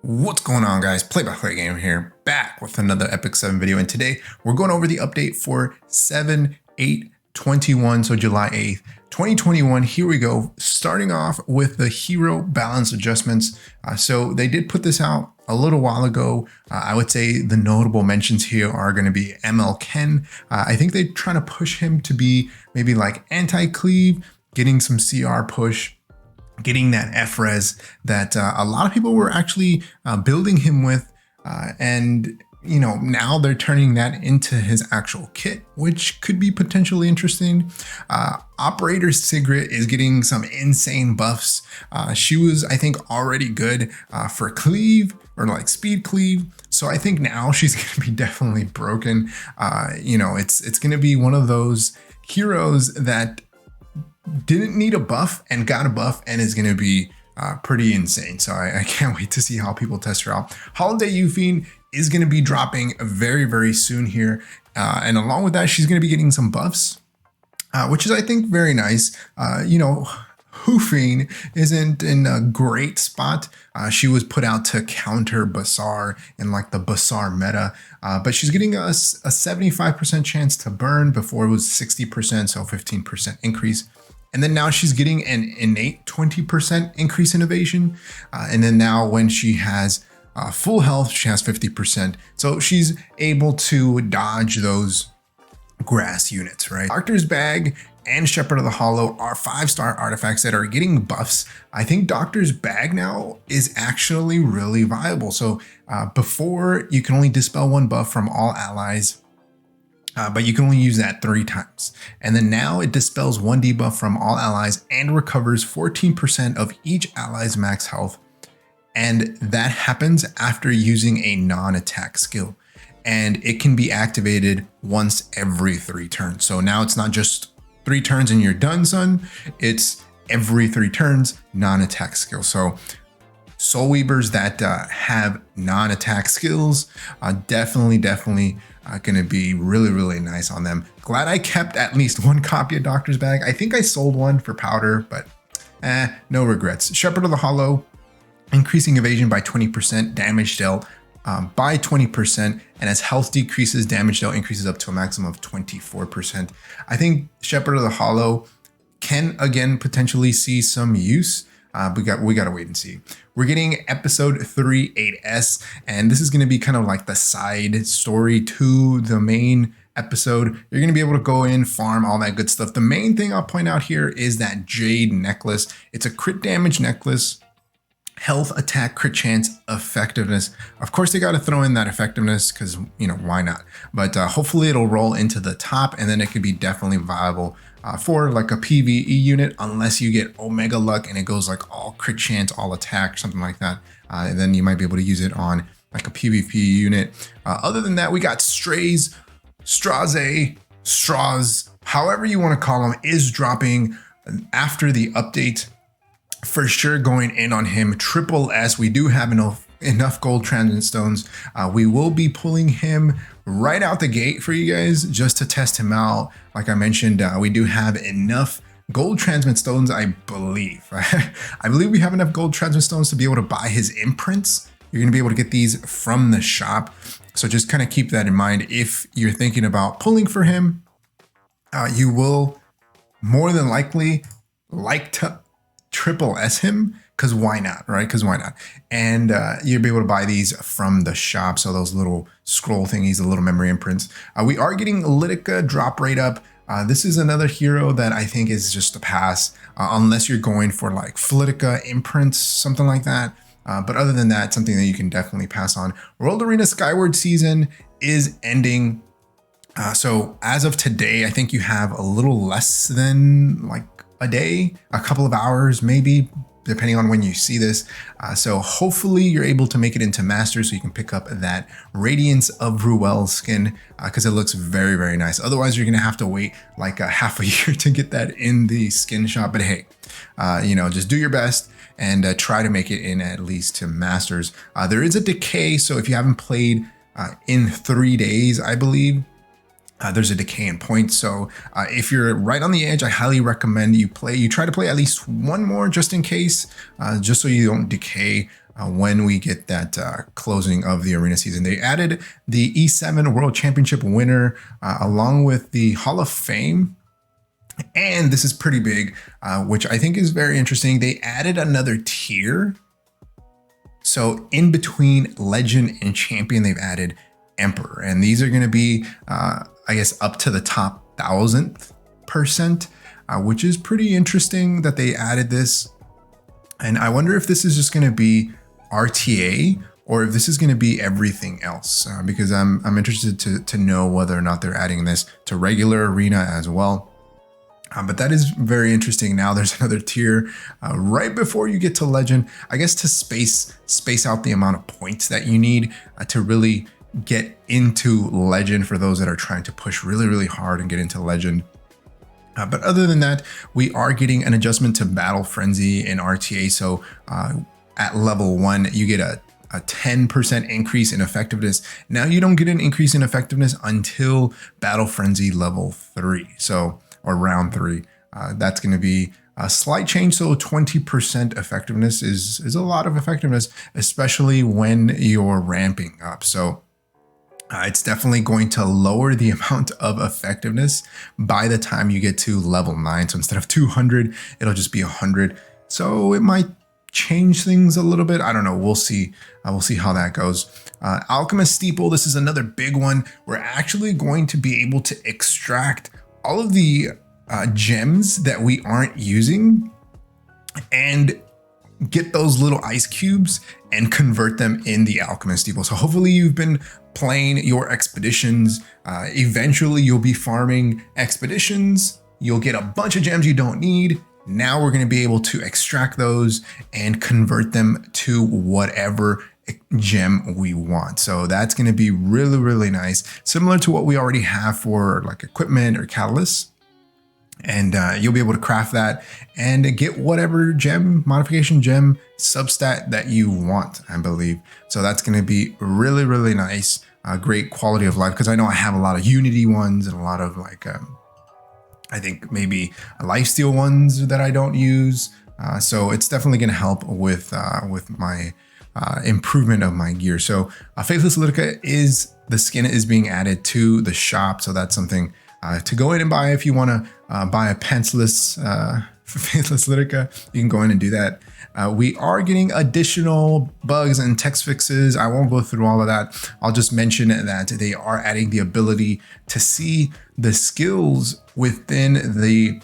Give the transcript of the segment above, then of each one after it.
What's going on, guys? Play-by-play game here, back with another Epic 7 video, and today we're going over the update for 7/8/21, so July 8th, 2021. Here we go, starting off with the hero balance adjustments. So they did put this out a little while ago. I would say the notable mentions here are going to be ML Ken. I think they're trying to push him to be maybe like anti-cleave, getting some CR push, getting that FRES that a lot of people were actually building him with. And, you know, now they're turning that into his actual kit, which could be potentially interesting. Operator Sigrid is getting some insane buffs. She was, I think, already good for cleave or like speed cleave. So I think now she's going to be definitely broken. You know, it's going to be one of those heroes that didn't need a buff and got a buff and is going to be pretty insane. So I can't wait to see how people test her out. Holiday Hyufine is going to be dropping very, very soon here. And along with that, she's going to be getting some buffs, which is, I think, very nice. You know, Hyufine isn't in a great spot. She was put out to counter Basar in like the Basar meta, but she's getting a 75% chance to burn. Before it was 60%, so 15% increase. And then now she's getting an innate 20% increase in evasion. And then now when she has full health, she has 50%. So she's able to dodge those grass units, right? Doctor's Bag and Shepherd of the Hollow are 5-star artifacts that are getting buffs. I think Doctor's Bag now is actually really viable. So before, you can only dispel one buff from all allies, but you can only use that 3 times. And then now it dispels 1 debuff from all allies and recovers 14% of each ally's max health. And that happens after using a non-attack skill. And it can be activated once every 3 turns. So now it's not just 3 turns and you're done, son. It's every 3 turns, non-attack skill. So Soul Weavers that have non-attack skills, definitely going to be really, really nice on them. Glad I kept at least 1 copy of Doctor's Bag. I think I sold 1 for powder, but no regrets. Shepherd of the Hollow, increasing evasion by 20%, damage dealt by 20%, and as health decreases, damage dealt increases up to a maximum of 24%. I think Shepherd of the Hollow can again potentially see some use. We got to wait and see. We're getting episode 3/8S, and this is going to be kind of like the side story to the main episode. You're going to be able to go in, farm, all that good stuff. The main thing I'll point out here is that Jade necklace. It's a crit damage necklace, health, attack, crit chance, effectiveness. Of course, they got to throw in that effectiveness because, you know, why not? But hopefully it'll roll into the top, and then it could be definitely viable for like a PvE unit, unless you get Omega Luck and it goes like all crit chance, all attack, something like that. And then you might be able to use it on like a PvP unit. Other than that, we got Straze, Straze, however you want to call him, is dropping after the update. For sure going in on him. Triple S, we do have enough gold transmit stones. We will be pulling him right out the gate for you guys just to test him out. Like I mentioned, we do have enough gold transmit stones, I believe. I believe we have enough gold transmit stones to be able to buy his imprints. You're going to be able to get these from the shop. So just kind of keep that in mind. If you're thinking about pulling for him, you will more than likely like to Triple S him, because why not, right? Because why not? And you'll be able to buy these from the shop. So those little scroll thingies, the little memory imprints. We are getting Lidica drop rate up. This is another hero that I think is just a pass, unless you're going for like Lidica imprints, something like that. But other than that, something that you can definitely pass on. World Arena Skyward season is ending. So as of today, I think you have a little less than like a day, a couple of hours, maybe, depending on when you see this. So hopefully you're able to make it into Masters so you can pick up that Radiance of Ruel skin, because it looks very, very nice. Otherwise, you're going to have to wait like a half a year to get that in the skin shop. But hey, you know, just do your best and try to make it in at least to Masters. There is a decay, so if you haven't played in 3 days, I believe, there's a decay in points. So if you're right on the edge, I highly recommend you try to play at least one more just in case, just so you don't decay when we get that closing of the arena season. They added the E7 World Championship winner along with the Hall of Fame. And this is pretty big, which I think is very interesting. They added another tier. So in between Legend and Champion, they've added Emperor. And these are going to be, I guess, up to the top 1000%, which is pretty interesting that they added this. And I wonder if this is just going to be RTA or if this is going to be everything else, because I'm interested to know whether or not they're adding this to regular arena as well. But that is very interesting. Now there's another tier right before you get to Legend, I guess, to space out the amount of points that you need to really get into Legend for those that are trying to push really, really hard and get into Legend. But other than that, we are getting an adjustment to Battle Frenzy in RTA. So at level 1, you get a 10% increase in effectiveness. Now you don't get an increase in effectiveness until Battle Frenzy level 3. So, or round 3. That's going to be a slight change. So 20% effectiveness is a lot of effectiveness, especially when you're ramping up. So it's definitely going to lower the amount of effectiveness by the time you get to level 9. So instead of 200, it'll just be 100. So it might change things a little bit. I don't know. We'll see. We'll see how that goes. Alchemist Steeple. This is another big one. We're actually going to be able to extract all of the gems that we aren't using and get those little ice cubes and convert them in the Alchemist Steeple. So hopefully you've been playing your expeditions. Eventually you'll be farming expeditions. You'll get a bunch of gems you don't need. Now we're going to be able to extract those and convert them to whatever gem we want. So that's going to be really, really nice. Similar to what we already have for like equipment or catalysts. And you'll be able to craft that and get whatever gem, modification gem substat that you want, I believe. So that's going to be really, really nice. Great quality of life, because I know I have a lot of Unity ones and a lot of like, I think maybe lifesteal ones that I don't use. So it's definitely going to help with my improvement of my gear. So Faithless Lidica the skin is being added to the shop. So that's something to go in and buy. If you want to buy a pantsless Faithless Lidica, you can go in and do that. We are getting additional bugs and text fixes. I won't go through all of that. I'll just mention that they are adding the ability to see the skills within the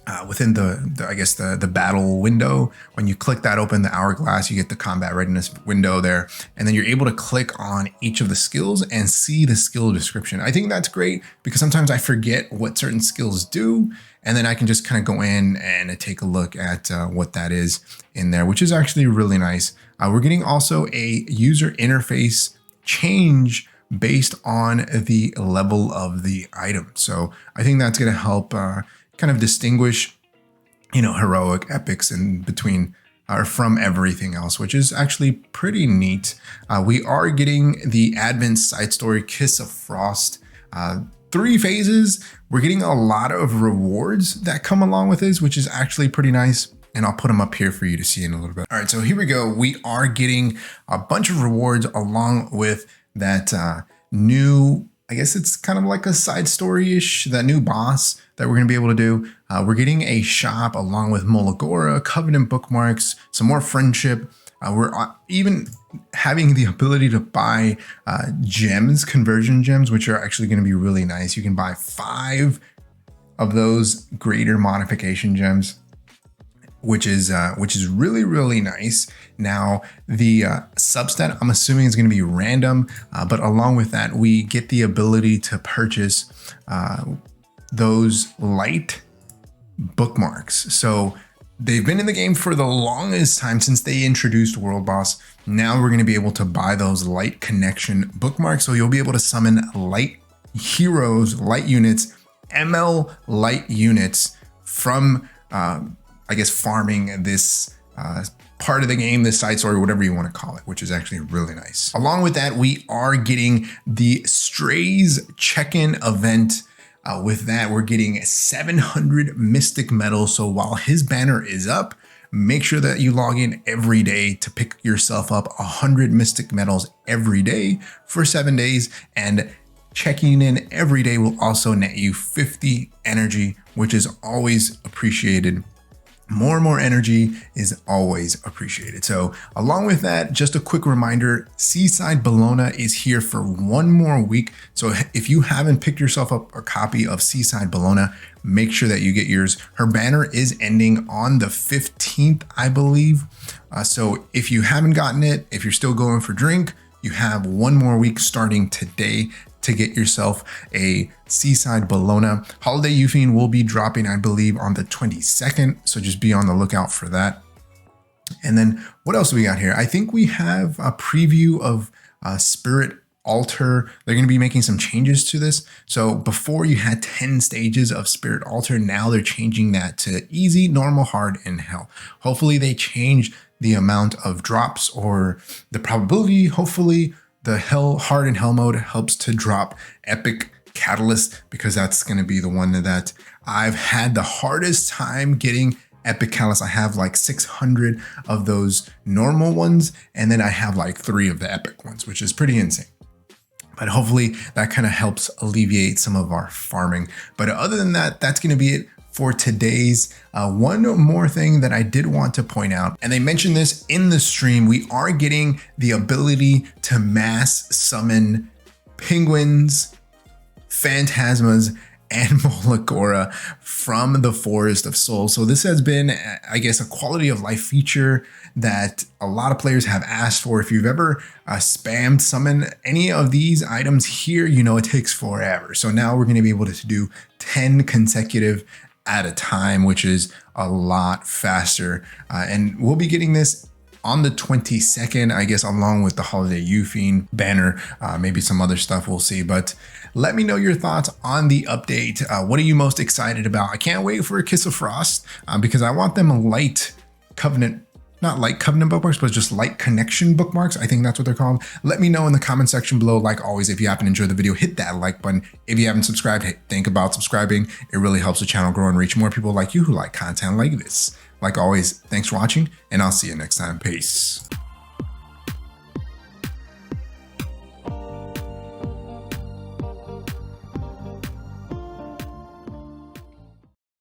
I guess the battle window. When you click that open, the hourglass, you get the combat readiness window there, and then you're able to click on each of the skills and see the skill description. I think that's great because sometimes I forget what certain skills do, and then I can just kind of go in and take a look at what that is in there, which is actually really nice. We're getting also a user interface change based on the level of the item. So I think that's going to help kind of distinguish, heroic epics in between or from everything else, which is actually pretty neat. We are getting the Advent side story, Kiss of Frost, 3 phases. We're getting a lot of rewards that come along with this, which is actually pretty nice. And I'll put them up here for you to see in a little bit. All right, so here we go. We are getting a bunch of rewards along with that new, I guess it's kind of like a side story-ish, that new boss that we're going to be able to do. We're getting a shop along with Molagora, Covenant bookmarks, some more friendship. We're even having the ability to buy gems, conversion gems, which are actually going to be really nice. You can buy 5 of those greater modification gems, which is really, really nice. Now, the substat, I'm assuming, is going to be random, but along with that, we get the ability to purchase those light bookmarks. So they've been in the game for the longest time since they introduced World Boss. Now we're going to be able to buy those light connection bookmarks. So you'll be able to summon light heroes, light units, ML light units from, I guess, farming this part of the game, this side story, whatever you want to call it, which is actually really nice. Along with that, we are getting the Straze check-in event. With that, we're getting 700 Mystic Medals. So while his banner is up, make sure that you log in every day to pick yourself up 100 Mystic Medals every day for 7 days. And checking in every day will also net you 50 energy, which is always appreciated. More and more energy is always appreciated. So along with that, just a quick reminder, Seaside Bologna is here for 1 more week. So if you haven't picked yourself up a copy of Seaside Bologna, make sure that you get yours. Her banner is ending on the 15th, I believe. So if you haven't gotten it, if you're still going for drink, you have 1 more week starting today to get yourself a Seaside Bologna. Holiday Hyufine will be dropping, I believe, on the 22nd. So just be on the lookout for that. And then what else do we got here? I think we have a preview of Spirit Altar. They're going to be making some changes to this. So before you had 10 stages of Spirit Altar, now they're changing that to easy, normal, hard, and hell. Hopefully they change the amount of drops or the probability. Hopefully the hard and hell mode helps to drop epic catalyst, because that's going to be the one that I've had the hardest time getting. Epic catalyst. I have like 600 of those normal ones, and then I have like 3 of the epic ones, which is pretty insane. But hopefully that kind of helps alleviate some of our farming. But other than that, that's going to be it for today's. One more thing that I did want to point out, and they mentioned this in the stream, we are getting the ability to mass summon penguins, phantasmas, and Molagora from the Forest of Souls. So this has been, I guess, a quality of life feature that a lot of players have asked for. If you've ever spammed summon any of these items here, you know it takes forever. So now we're going to be able to do 10 consecutive at a time, which is a lot faster. And we'll be getting this on the 22nd, I guess, along with the Holiday Hyufine banner, maybe some other stuff, we'll see. But let me know your thoughts on the update. What are you most excited about? I can't wait for a Kiss of Frost because I want them light Covenant, not light Covenant bookmarks, but just light connection bookmarks. I think that's what they're called. Let me know in the comment section below. Like always, if you happen to enjoy the video, hit that like button. If you haven't subscribed, think about subscribing. It really helps the channel grow and reach more people like you who like content like this. Like always, thanks for watching, and I'll see you next time. Peace.